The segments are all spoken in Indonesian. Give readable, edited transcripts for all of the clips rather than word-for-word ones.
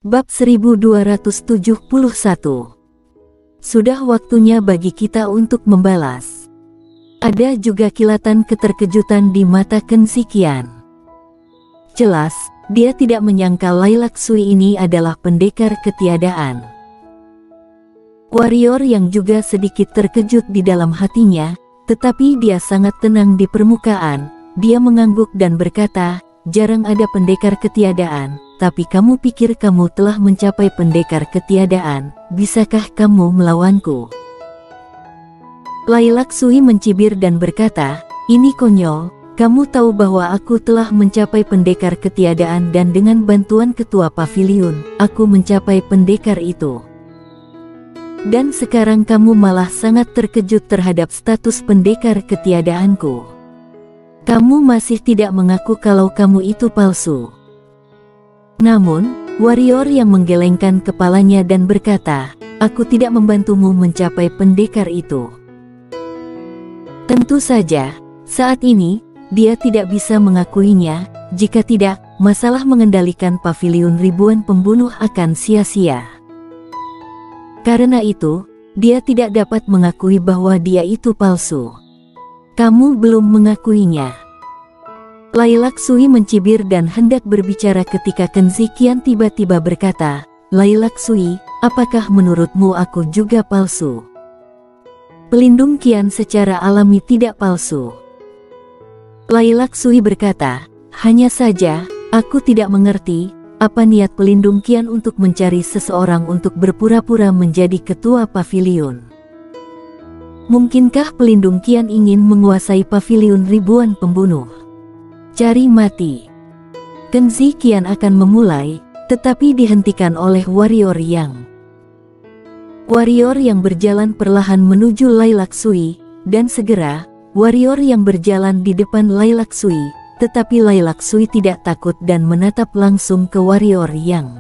Bab 1271. Sudah waktunya bagi kita untuk membalas. Ada juga kilatan keterkejutan di mata Qin Ziqian. Jelas, dia tidak menyangka Lai Laksui ini adalah pendekar ketiadaan. Warrior yang juga sedikit terkejut di dalam hatinya, tetapi dia sangat tenang di permukaan. Dia mengangguk dan berkata, "Jarang ada pendekar ketiadaan, tapi kamu pikir kamu telah mencapai pendekar ketiadaan, bisakah kamu melawanku?" Lai Laksui mencibir dan berkata, "Ini konyol, kamu tahu bahwa aku telah mencapai pendekar ketiadaan dan dengan bantuan ketua pavilion, aku mencapai pendekar itu. Dan sekarang kamu malah sangat terkejut terhadap status pendekar ketiadaanku. Kamu masih tidak mengaku kalau kamu itu palsu." Namun, warrior yang menggelengkan kepalanya dan berkata, "Aku tidak membantumu mencapai pendekar itu." Tentu saja, saat ini, dia tidak bisa mengakuinya. Jika tidak, masalah mengendalikan pavilion ribuan pembunuh akan sia-sia. Karena itu, dia tidak dapat mengakui bahwa dia itu palsu. "Kamu belum mengakuinya." Lai Laksui mencibir dan hendak berbicara ketika Qin Ziqian tiba-tiba berkata, "Lai Laksui, apakah menurutmu aku juga palsu?" Pelindung Qian secara alami tidak palsu. Lai Laksui berkata, "Hanya saja, aku tidak mengerti, apa niat pelindung Qian untuk mencari seseorang untuk berpura-pura menjadi ketua pavilion. Mungkinkah pelindung Qian ingin menguasai pavilion ribuan pembunuh? Cari mati." Qin Ziqian akan memulai, tetapi dihentikan oleh warrior yang berjalan perlahan menuju Lai Laksui, dan segera, warrior yang berjalan di depan Lai Laksui, tetapi Lai Laksui tidak takut dan menatap langsung ke warrior yang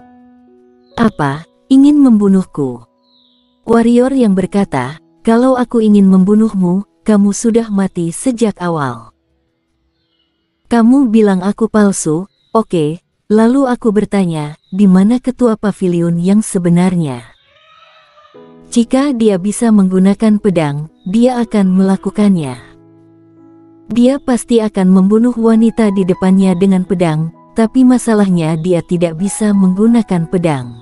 "Apa, ingin membunuhku?" Warrior yang berkata, "Kalau aku ingin membunuhmu, kamu sudah mati sejak awal. Kamu bilang aku palsu, oke, lalu aku bertanya, di mana ketua pavilion yang sebenarnya? Jika dia bisa menggunakan pedang, dia akan melakukannya. Dia pasti akan membunuh wanita di depannya dengan pedang, tapi masalahnya dia tidak bisa menggunakan pedang.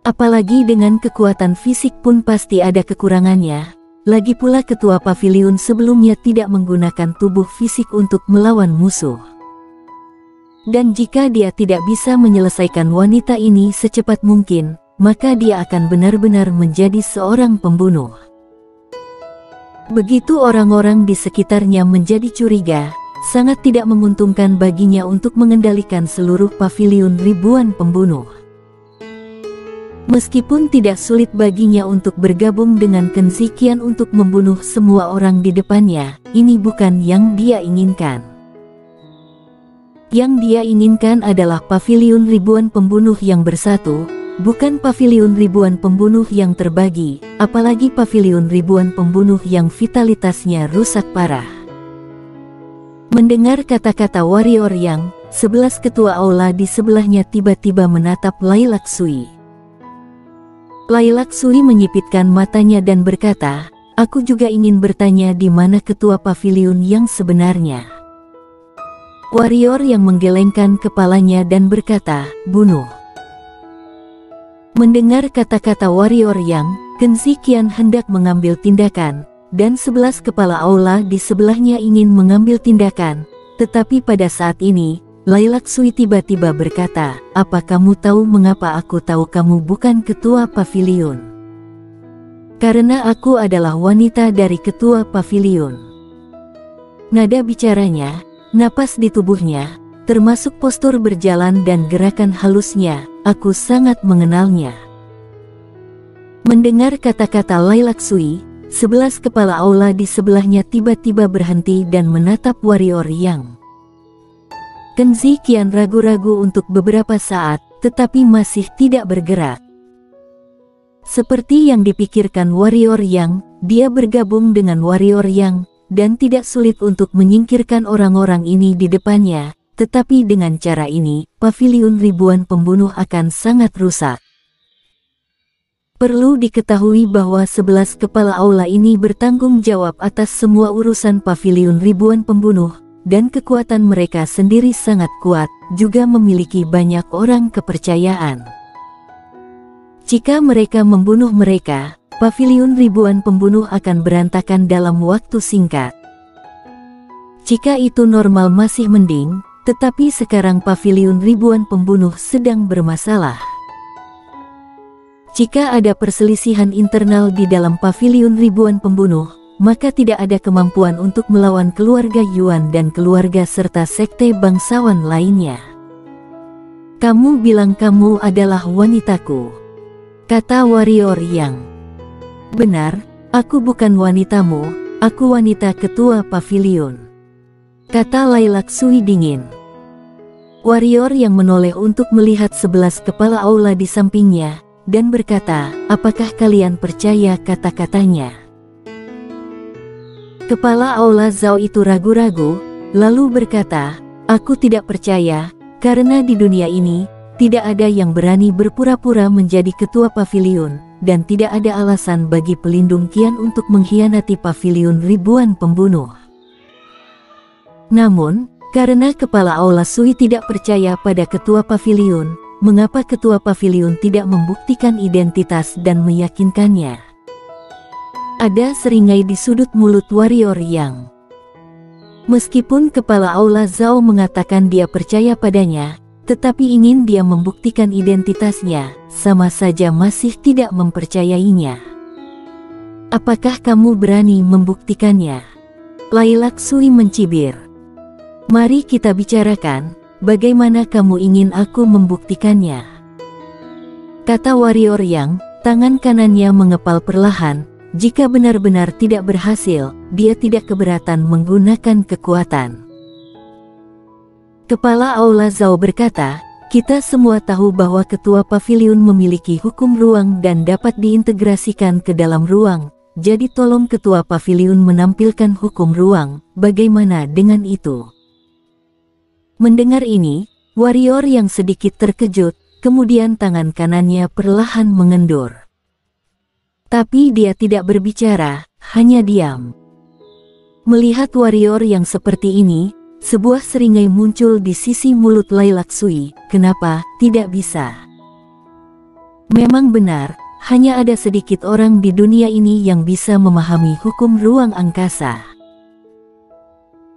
Apalagi dengan kekuatan fisik pun pasti ada kekurangannya. Lagi pula ketua pavilion sebelumnya tidak menggunakan tubuh fisik untuk melawan musuh. Dan jika dia tidak bisa menyelesaikan wanita ini secepat mungkin, maka dia akan benar-benar menjadi seorang pembunuh." Begitu orang-orang di sekitarnya menjadi curiga, sangat tidak menguntungkan baginya untuk mengendalikan seluruh pavilion ribuan pembunuh. Meskipun tidak sulit baginya untuk bergabung dengan Qin Ziqian untuk membunuh semua orang di depannya, ini bukan yang dia inginkan. Yang dia inginkan adalah pavilion ribuan pembunuh yang bersatu, bukan pavilion ribuan pembunuh yang terbagi, apalagi pavilion ribuan pembunuh yang vitalitasnya rusak parah. Mendengar kata-kata warrior yang 11 ketua aula di sebelahnya tiba-tiba menatap Lai Laksui. Lai Laksui menyipitkan matanya dan berkata, "Aku juga ingin bertanya di mana ketua pavilion yang sebenarnya." Warrior yang menggelengkan kepalanya dan berkata, "Bunuh." Mendengar kata-kata warrior yang, Qin Ziqian hendak mengambil tindakan, dan 11 kepala aula di sebelahnya ingin mengambil tindakan, tetapi pada saat ini, Lai Laksui tiba-tiba berkata, "Apa kamu tahu mengapa aku tahu kamu bukan ketua pavilion? Karena aku adalah wanita dari ketua pavilion." Nada bicaranya, napas di tubuhnya, termasuk postur berjalan dan gerakan halusnya, aku sangat mengenalnya. Mendengar kata-kata Lai Laksui, 11 kepala aula di sebelahnya tiba-tiba berhenti dan menatap warrior yang. Qin Ziqian ragu-ragu untuk beberapa saat, tetapi masih tidak bergerak. Seperti yang dipikirkan warrior yang, dia bergabung dengan warrior yang, dan tidak sulit untuk menyingkirkan orang-orang ini di depannya, tetapi dengan cara ini, paviliun ribuan pembunuh akan sangat rusak. Perlu diketahui bahwa 11 kepala aula ini bertanggung jawab atas semua urusan paviliun ribuan pembunuh, dan kekuatan mereka sendiri sangat kuat, juga memiliki banyak orang kepercayaan. Jika mereka membunuh mereka, paviliun ribuan pembunuh akan berantakan dalam waktu singkat. Jika itu normal masih mending, tetapi sekarang paviliun ribuan pembunuh sedang bermasalah. Jika ada perselisihan internal di dalam paviliun ribuan pembunuh, maka tidak ada kemampuan untuk melawan keluarga Yuan dan keluarga serta sekte bangsawan lainnya. Kamu bilang kamu adalah wanitaku, kata warrior Yang. Benar, aku bukan wanitamu, aku wanita ketua paviliun, kata Lailak Sui dingin. Warrior yang menoleh untuk melihat 11 kepala aula di sampingnya, dan berkata, apakah kalian percaya kata-katanya? Kepala aula Zhao itu ragu-ragu, lalu berkata, aku tidak percaya, karena di dunia ini, tidak ada yang berani berpura-pura menjadi ketua paviliun, dan tidak ada alasan bagi pelindung Qian untuk mengkhianati paviliun ribuan pembunuh. Namun, karena kepala aula Sui tidak percaya pada ketua paviliun, mengapa ketua paviliun tidak membuktikan identitas dan meyakinkannya? Ada seringai di sudut mulut warrior Yang. Meskipun kepala aula Zhao mengatakan dia percaya padanya, tetapi ingin dia membuktikan identitasnya, sama saja masih tidak mempercayainya. Apakah kamu berani membuktikannya? Lailak Sui mencibir. Mari kita bicarakan, bagaimana kamu ingin aku membuktikannya? Kata warrior Yang, tangan kanannya mengepal perlahan. Jika benar-benar tidak berhasil, dia tidak keberatan menggunakan kekuatan. Kepala aula Zhao berkata, kita semua tahu bahwa ketua paviliun memiliki hukum ruang dan dapat diintegrasikan ke dalam ruang, jadi tolong ketua paviliun menampilkan hukum ruang, bagaimana dengan itu? Mendengar ini, warrior yang sedikit terkejut, kemudian tangan kanannya perlahan mengendur. Tapi dia tidak berbicara, hanya diam. Melihat warrior yang seperti ini, sebuah seringai muncul di sisi mulut Lailak Sui. Kenapa tidak bisa? Memang benar, hanya ada sedikit orang di dunia ini yang bisa memahami hukum ruang angkasa.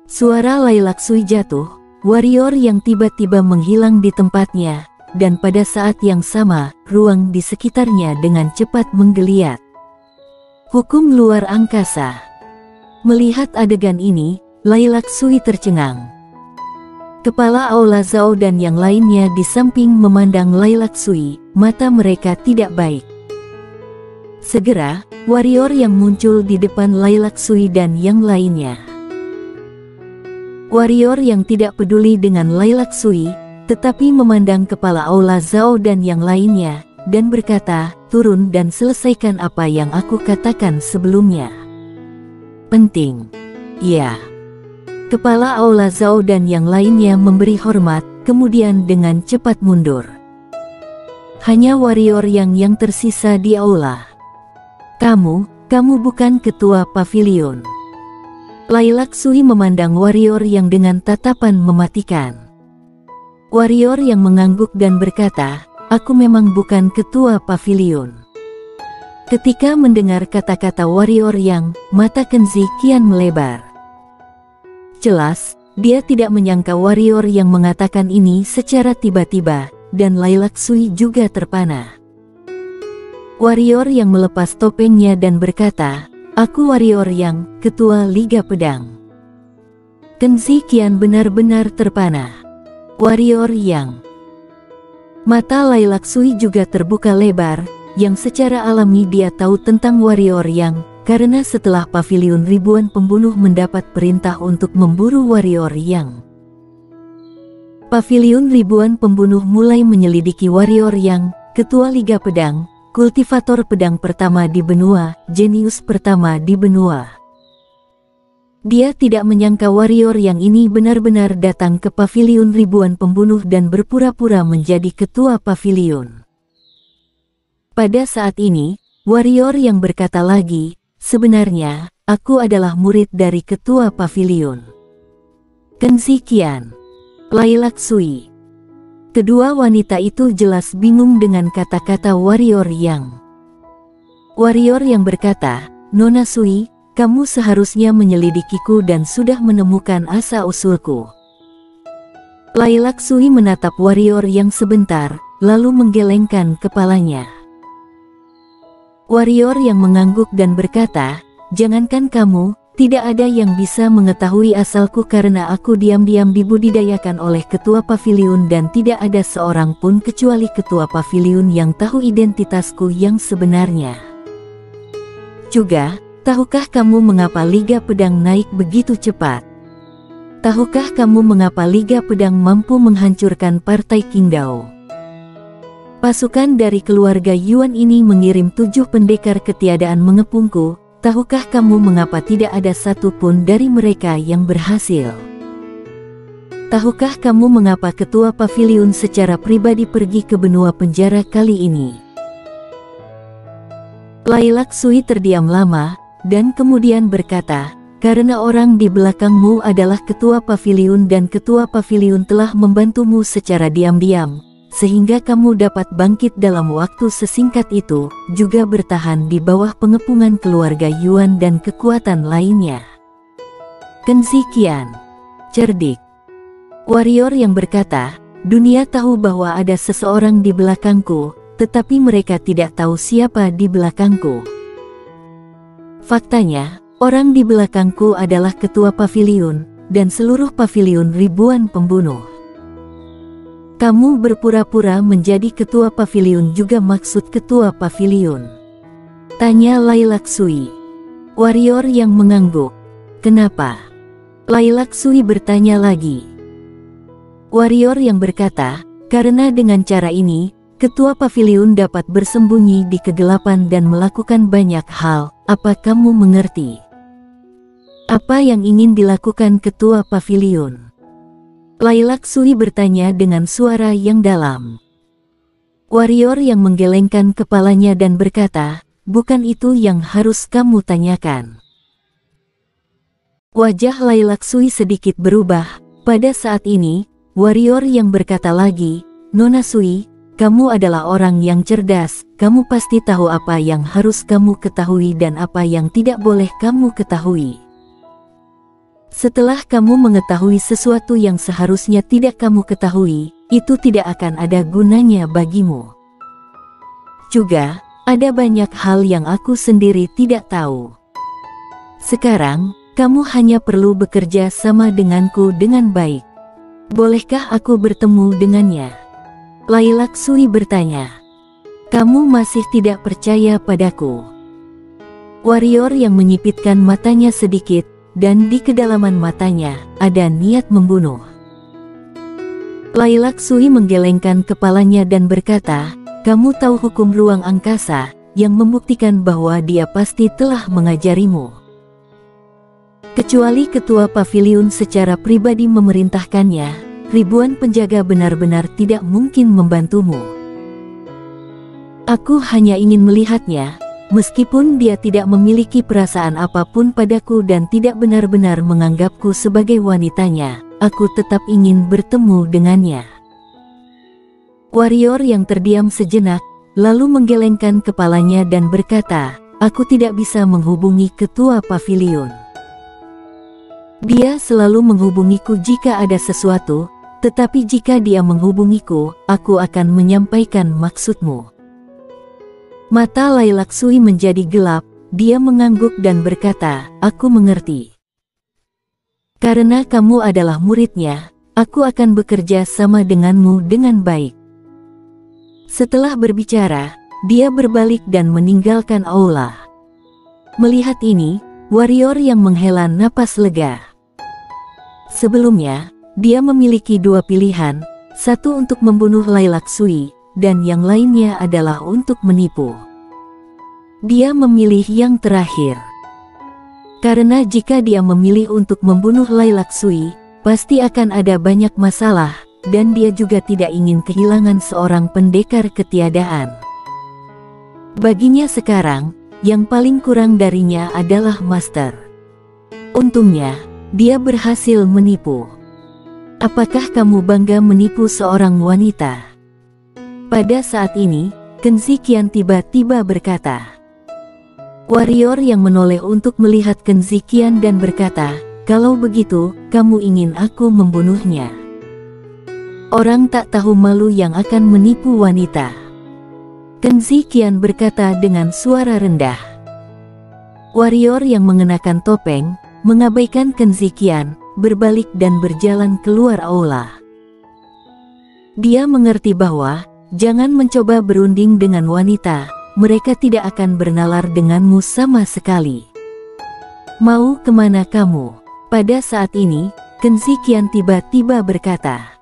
Suara Lailak Sui jatuh, warrior yang tiba-tiba menghilang di tempatnya, dan pada saat yang sama, ruang di sekitarnya dengan cepat menggeliat. Hukum luar angkasa. Melihat adegan ini, Lailak Sui tercengang. Kepala aula Zhao dan yang lainnya di samping memandang Lailak Sui, mata mereka tidak baik. Segera, warrior yang muncul di depan Lailak Sui dan yang lainnya. Warrior yang tidak peduli dengan Lailak Sui, tetapi memandang kepala aula Zhao dan yang lainnya, dan berkata, turun dan selesaikan apa yang aku katakan sebelumnya. Penting. Ya. Kepala aula Zhao dan yang lainnya memberi hormat, kemudian dengan cepat mundur. Hanya warrior yang tersisa di aula. Kamu bukan ketua paviliun. Lailak Sui memandang warrior yang dengan tatapan mematikan. Warrior yang mengangguk dan berkata, aku memang bukan ketua paviliun. Ketika mendengar kata-kata warrior yang, mata Kenzi kian melebar. Jelas, dia tidak menyangka warrior yang mengatakan ini secara tiba-tiba, dan Lailak Sui juga terpana. Warrior yang melepas topengnya dan berkata, aku warrior yang, ketua Liga Pedang. Kenzi kian benar-benar terpana. Warrior yang. Mata Lailak Sui juga terbuka lebar, yang secara alami dia tahu tentang warrior yang, karena setelah paviliun ribuan pembunuh mendapat perintah untuk memburu warrior yang. Paviliun ribuan pembunuh mulai menyelidiki warrior yang, ketua Liga Pedang, kultivator pedang pertama di benua, jenius pertama di benua. Dia tidak menyangka warrior yang ini benar-benar datang ke paviliun ribuan pembunuh dan berpura-pura menjadi ketua paviliun. Pada saat ini, warrior yang berkata lagi, "Sebenarnya, aku adalah murid dari ketua paviliun." Kenzi Qian, Lailak Sui. Kedua wanita itu jelas bingung dengan kata-kata warrior yang. Warrior yang berkata, "Nona Sui, kamu seharusnya menyelidikiku dan sudah menemukan asal-usulku." Lailak Sui menatap warrior yang sebentar, lalu menggelengkan kepalanya. Warrior yang mengangguk dan berkata, "Jangankan kamu, tidak ada yang bisa mengetahui asalku karena aku diam-diam dibudidayakan oleh ketua paviliun dan tidak ada seorang pun kecuali ketua paviliun yang tahu identitasku yang sebenarnya. Juga, tahukah kamu mengapa Liga Pedang naik begitu cepat? Tahukah kamu mengapa Liga Pedang mampu menghancurkan Partai Qingdao? Pasukan dari keluarga Yuan ini mengirim 7 pendekar ketiadaan mengepungku. Tahukah kamu mengapa tidak ada satupun dari mereka yang berhasil? Tahukah kamu mengapa ketua paviliun secara pribadi pergi ke benua penjara kali ini?" Lailak Sui terdiam lama, dan kemudian berkata, "Karena orang di belakangmu adalah ketua paviliun dan ketua paviliun telah membantumu secara diam-diam, sehingga kamu dapat bangkit dalam waktu sesingkat itu, juga bertahan di bawah pengepungan keluarga Yuan dan kekuatan lainnya." Kenzi Qian, cerdik. Warrior yang berkata, "Dunia tahu bahwa ada seseorang di belakangku, tetapi mereka tidak tahu siapa di belakangku. Faktanya, orang di belakangku adalah ketua paviliun, dan seluruh paviliun ribuan pembunuh." "Kamu berpura-pura menjadi ketua paviliun juga maksud ketua paviliun?" tanya Lailak Sui. Warrior yang mengangguk. "Kenapa?" Lailak Sui bertanya lagi. Warrior yang berkata, "Karena dengan cara ini, ketua paviliun dapat bersembunyi di kegelapan dan melakukan banyak hal. Apa kamu mengerti? Apa yang ingin dilakukan ketua paviliun?" Lailak Sui bertanya dengan suara yang dalam. Warrior yang menggelengkan kepalanya dan berkata, "Bukan itu yang harus kamu tanyakan." Wajah Lailak Sui sedikit berubah. Pada saat ini, warrior yang berkata lagi, "Nona Sui, kamu adalah orang yang cerdas, kamu pasti tahu apa yang harus kamu ketahui dan apa yang tidak boleh kamu ketahui. Setelah kamu mengetahui sesuatu yang seharusnya tidak kamu ketahui, itu tidak akan ada gunanya bagimu. Juga, ada banyak hal yang aku sendiri tidak tahu. Sekarang, kamu hanya perlu bekerja sama denganku dengan baik. Bolehkah aku bertemu dengannya?" Lailak Sui bertanya. "Kamu masih tidak percaya padaku?" Warrior yang menyipitkan matanya sedikit, dan di kedalaman matanya ada niat membunuh. Lailak Sui menggelengkan kepalanya dan berkata, "Kamu tahu hukum ruang angkasa, yang membuktikan bahwa dia pasti telah mengajarimu. Kecuali ketua paviliun secara pribadi memerintahkannya, ribuan penjaga benar-benar tidak mungkin membantumu. Aku hanya ingin melihatnya. Meskipun dia tidak memiliki perasaan apapun padaku dan tidak benar-benar menganggapku sebagai wanitanya, aku tetap ingin bertemu dengannya." Warrior yang terdiam sejenak, lalu menggelengkan kepalanya dan berkata, "Aku tidak bisa menghubungi ketua paviliun. Dia selalu menghubungiku jika ada sesuatu, tetapi jika dia menghubungiku, aku akan menyampaikan maksudmu." Mata Lailak Sui menjadi gelap, dia mengangguk dan berkata, "Aku mengerti. Karena kamu adalah muridnya, aku akan bekerja sama denganmu dengan baik." Setelah berbicara, dia berbalik dan meninggalkan aula. Melihat ini, warrior yang menghela napas lega. Sebelumnya, dia memiliki 2 pilihan, satu untuk membunuh Lailak Sui, dan yang lainnya adalah untuk menipu. Dia memilih yang terakhir. Karena jika dia memilih untuk membunuh Lai Laksui, pasti akan ada banyak masalah, dan dia juga tidak ingin kehilangan seorang pendekar ketiadaan. Baginya sekarang, yang paling kurang darinya adalah Master. Untungnya, dia berhasil menipu. Apakah kamu bangga menipu seorang wanita? Pada saat ini, Kenzi Qian tiba-tiba berkata. Warrior yang menoleh untuk melihat Kenzi Qian dan berkata, kalau begitu, kamu ingin aku membunuhnya. Orang tak tahu malu yang akan menipu wanita. Kenzi Qian berkata dengan suara rendah. Warrior yang mengenakan topeng, mengabaikan Kenzi Qian, berbalik dan berjalan keluar aula. Dia mengerti bahwa, jangan mencoba berunding dengan wanita, mereka tidak akan bernalar denganmu sama sekali. Mau kemana kamu? Pada saat ini, Kenzi Qian tiba-tiba berkata.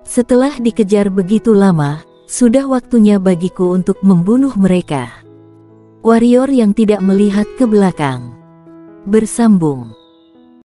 Setelah dikejar begitu lama, sudah waktunya bagiku untuk membunuh mereka. Warrior yang tidak melihat ke belakang bersambung.